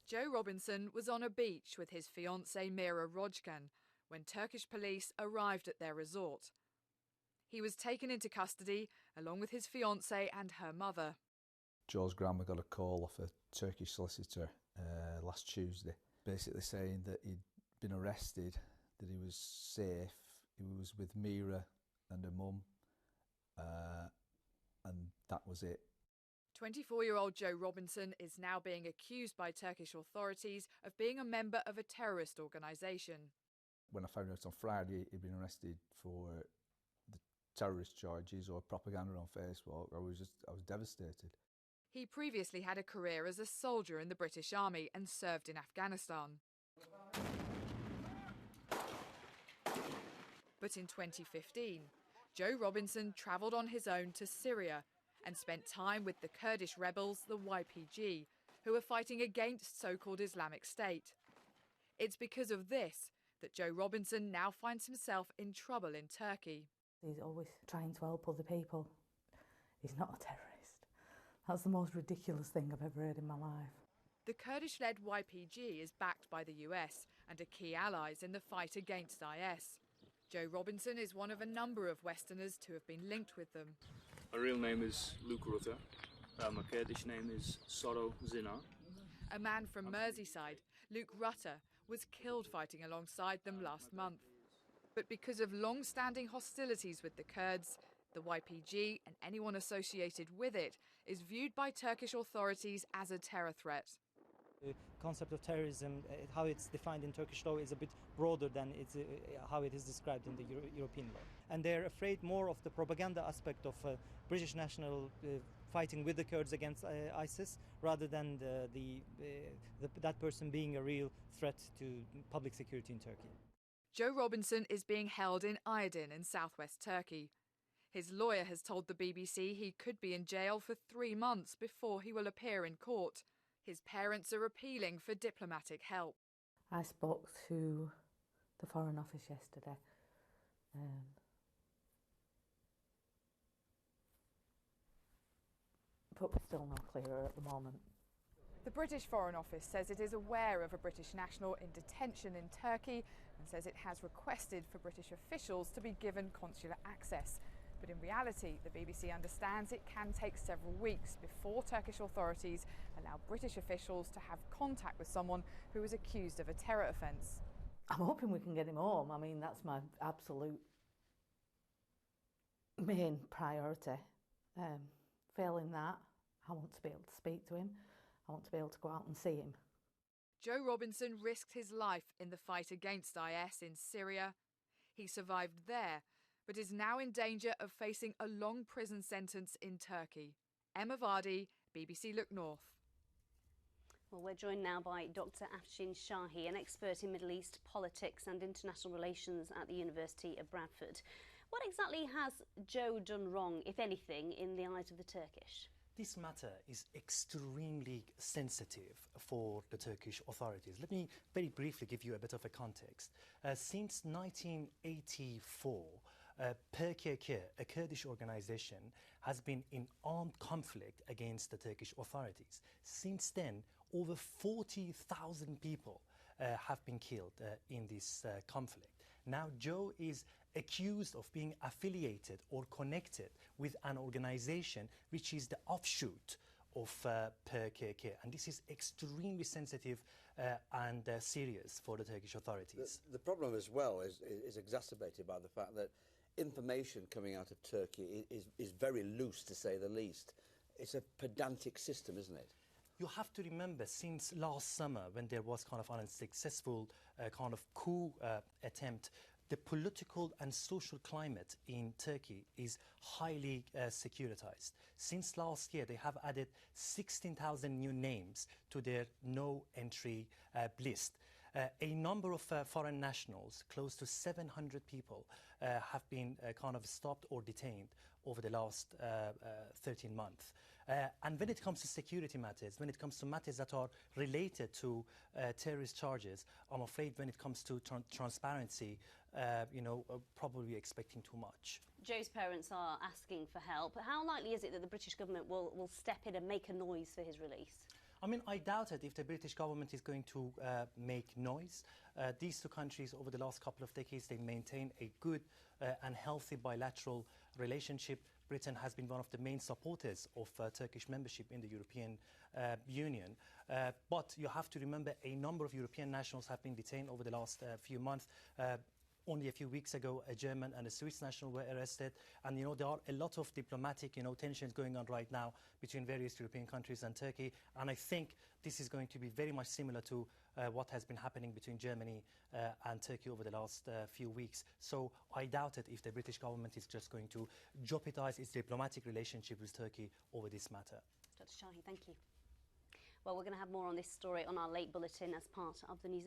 Joe Robinson was on a beach with his fiancée Mira Rojkan when Turkish police arrived at their resort. He was taken into custody along with his fiancée and her mother. Joe's grandma got a call off a Turkish solicitor last Tuesday, basically saying that he'd been arrested, that he was safe, he was with Mira and her mum, and that was it. 24-year-old Joe Robinson is now being accused by Turkish authorities of being a member of a terrorist organisation. When I found out on Friday he'd been arrested for the terrorist charges or propaganda on Facebook, I was devastated. He previously had a career as a soldier in the British Army and served in Afghanistan. But in 2015, Joe Robinson travelled on his own to Syria and spent time with the Kurdish rebels, the YPG, who are fighting against so-called Islamic State. It's because of this that Joe Robinson now finds himself in trouble in Turkey. He's always trying to help other people. He's not a terrorist. That's the most ridiculous thing I've ever heard in my life. The Kurdish-led YPG is backed by the US and are key allies in the fight against IS. Joe Robinson is one of a number of Westerners to have been linked with them. My real name is Luke Rutter. My Kurdish name is Soro Zina. A man from Merseyside, Luke Rutter, was killed fighting alongside them last month. But because of long-standing hostilities with the Kurds, the YPG and anyone associated with it is viewed by Turkish authorities as a terror threat. The concept of terrorism, how it's defined in Turkish law, is a bit broader than how it is described in the European law. And they're afraid more of the propaganda aspect of British national fighting with the Kurds against ISIS, rather than that person being a real threat to public security in Turkey. Joe Robinson is being held in Aydin in southwest Turkey. His lawyer has told the BBC he could be in jail for 3 months before he will appear in court. His parents are appealing for diplomatic help. I spoke to the Foreign Office yesterday. But we're still no clearer at the moment. The British Foreign Office says it is aware of a British national in detention in Turkey and says it has requested for British officials to be given consular access. But in reality, the BBC understands it can take several weeks before Turkish authorities allow British officials to have contact with someone who is accused of a terror offence. I'm hoping we can get him home. I mean, that's my absolute main priority. Failing that, I want to be able to speak to him. I want to be able to go out and see him. Joe Robinson risked his life in the fight against IS in Syria. He survived there, but is now in danger of facing a long prison sentence in Turkey. Emma Vardy, BBC Look North. Well, we're joined now by Dr. Afshin Shahi, an expert in Middle East politics and international relations at the University of Bradford. What exactly has Joe done wrong, if anything, in the eyes of the Turkish? This matter is extremely sensitive for the Turkish authorities. Let me very briefly give you a bit of a context. Since 1984, PKK, a Kurdish organization, has been in armed conflict against the Turkish authorities. Since then, over 40,000 people have been killed in this conflict. Now, Joe is accused of being affiliated or connected with an organization which is the offshoot of PKK, and this is extremely sensitive and serious for the Turkish authorities. The problem as well is exacerbated by the fact that information coming out of Turkey is very loose, to say the least. It's a pedantic system, isn't it? You have to remember, since last summer, when there was kind of an unsuccessful kind of coup attempt, the political and social climate in Turkey is highly securitized. Since last year, they have added 16,000 new names to their no-entry list. A number of foreign nationals, close to 700 people, have been kind of stopped or detained over the last 13 months. And when it comes to security matters, when it comes to matters that are related to terrorist charges, I'm afraid when it comes to transparency, probably expecting too much. Joe's parents are asking for help. How likely is it that the British government will step in and make a noise for his release? I mean, I doubt it if the British government is going to make noise. These two countries, over the last couple of decades, they maintain a good and healthy bilateral relationship. Britain has been one of the main supporters of Turkish membership in the European Union. But you have to remember a number of European nationals have been detained over the last few months. Only a few weeks ago, a German and a Swiss national were arrested. And, you know, there are a lot of diplomatic, tensions going on right now between various European countries and Turkey. And I think this is going to be very much similar to what has been happening between Germany and Turkey over the last few weeks. So I doubt it if the British government is just going to jeopardize its diplomatic relationship with Turkey over this matter. Dr. Shahi, thank you. Well, we're going to have more on this story on our late bulletin as part of the news.